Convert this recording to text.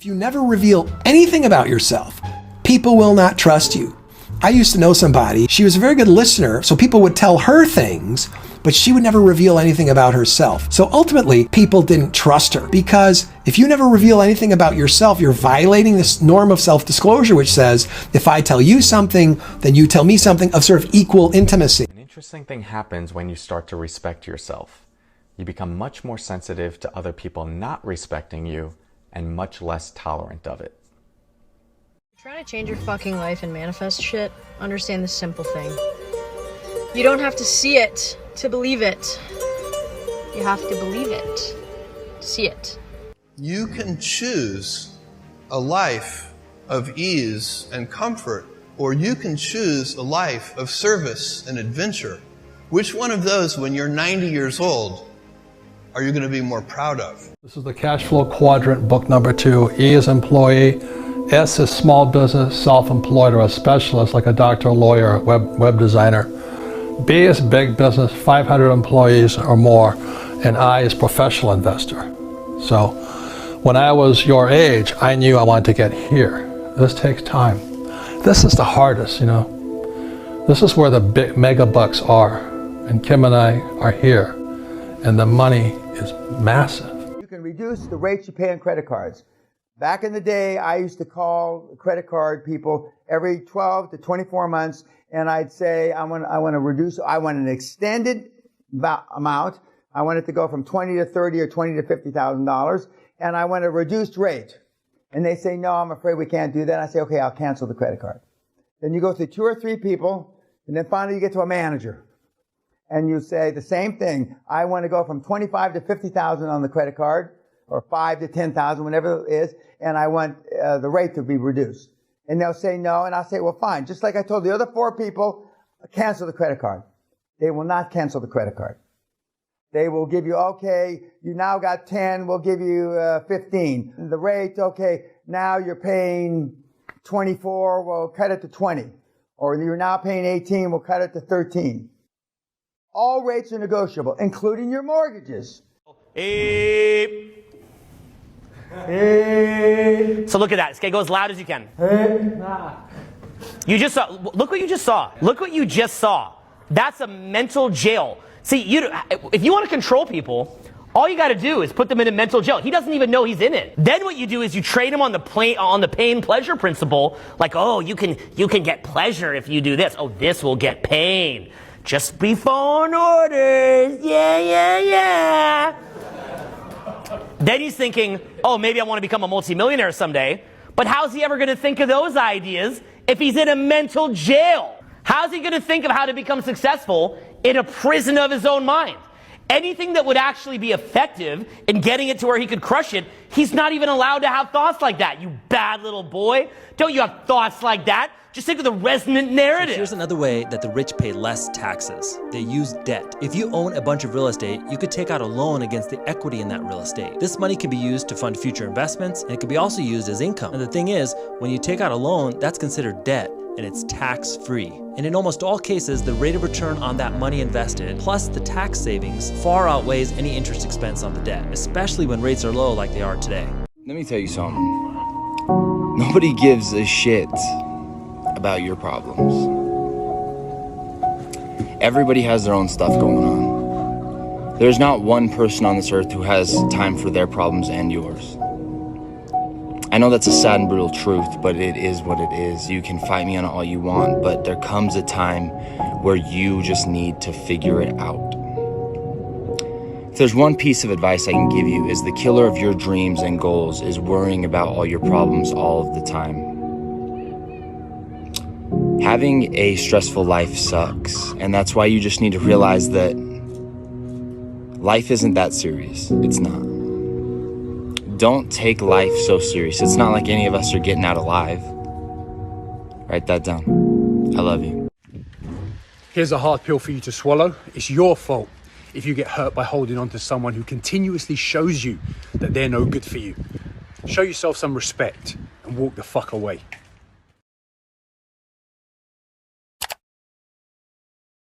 If you never reveal anything about yourself, people will not trust you. I used to know somebody, she was a very good listener, so people would tell her things, but she would never reveal anything about herself. So ultimately, people didn't trust her, because if you never reveal anything about yourself, you're violating this norm of self-disclosure, which says, if I tell you something, then you tell me something, of sort of equal intimacy. An interesting thing happens when you start to respect yourself. You become much more sensitive to other people not respecting you and much less tolerant of it. Trying to change your fucking life and manifest shit, understand this simple thing. You don't have to see it to believe it. You have to believe it to see it. You can choose a life of ease and comfort, or you can choose a life of service and adventure. Which one of those, when you're 90 years old, are you going to be more proud of? This is the cash flow quadrant, book number 2. E is employee, S is small business, self-employed, or a specialist like a doctor, lawyer, web designer. B is big business, 500 employees or more, and I is professional investor. So when I was your age, I knew I wanted to get here. This takes time. This is the hardest, you know. This is where the big mega bucks are, and Kim and I are here, and the money is massive. You can reduce the rates you pay on credit cards. Back in the day, I used to call credit card people every 12 to 24 months, and I'd say, I want an extended amount. I want it to go from $20 to $30 or $20 to $50,000, and I want a reduced rate. And they say, no, I'm afraid we can't do that. I say, okay, I'll cancel the credit card. Then you go through 2 or 3 people, and then finally you get to a manager. And you say the same thing. I want to go from $25,000 to $50,000 on the credit card, or $5,000 to $10,000, whatever it is, and I want the rate to be reduced. And they'll say no, and I'll say, well, fine. Just like I told the other 4 people, cancel the credit card. They will not cancel the credit card. They will give you, okay, you now got 10, we'll give you 15. The rate, okay, now you're paying 24, we'll cut it to 20. Or you're now paying 18, we'll cut it to 13. All rates are negotiable, including your mortgages. So look at that. Okay, go as loud as you can. You just saw. Look what you just saw. Look what you just saw. That's a mental jail. See, if you want to control people, all you got to do is put them in a mental jail. He doesn't even know he's in it. Then what you do is you train him on the pain pleasure principle. Like, oh, you can get pleasure if you do this. Oh, this will get pain. Just be following orders. Yeah. Then he's thinking, oh, maybe I want to become a multimillionaire someday. But how's he ever going to think of those ideas if he's in a mental jail? How's he going to think of how to become successful in a prison of his own mind? Anything that would actually be effective in getting it to where he could crush it, he's not even allowed to have thoughts like that. You bad little boy. Don't you have thoughts like that? Just think of the resonant narrative. So here's another way that the rich pay less taxes. They use debt. If you own a bunch of real estate, you could take out a loan against the equity in that real estate. This money can be used to fund future investments, and it can be also used as income. And the thing is, when you take out a loan, that's considered debt, and it's tax-free. And in almost all cases, the rate of return on that money invested, plus the tax savings, far outweighs any interest expense on the debt, especially when rates are low like they are today. Let me tell you something. Nobody gives a shit about your problems. Everybody has their own stuff going on. There's not one person on this earth who has time for their problems and yours. I know that's a sad and brutal truth, but it is what it is. You can fight me on it all you want, but there comes a time where you just need to figure it out. If there's one piece of advice I can give you, is the killer of your dreams and goals is worrying about all your problems all of the time. Having a stressful life sucks, and that's why you just need to realize that life isn't that serious. It's not. Don't take life so serious. It's not like any of us are getting out alive. Write that down. I love you. Here's a hard pill for you to swallow. It's your fault if you get hurt by holding on to someone who continuously shows you that they're no good for you. Show yourself some respect and walk the fuck away.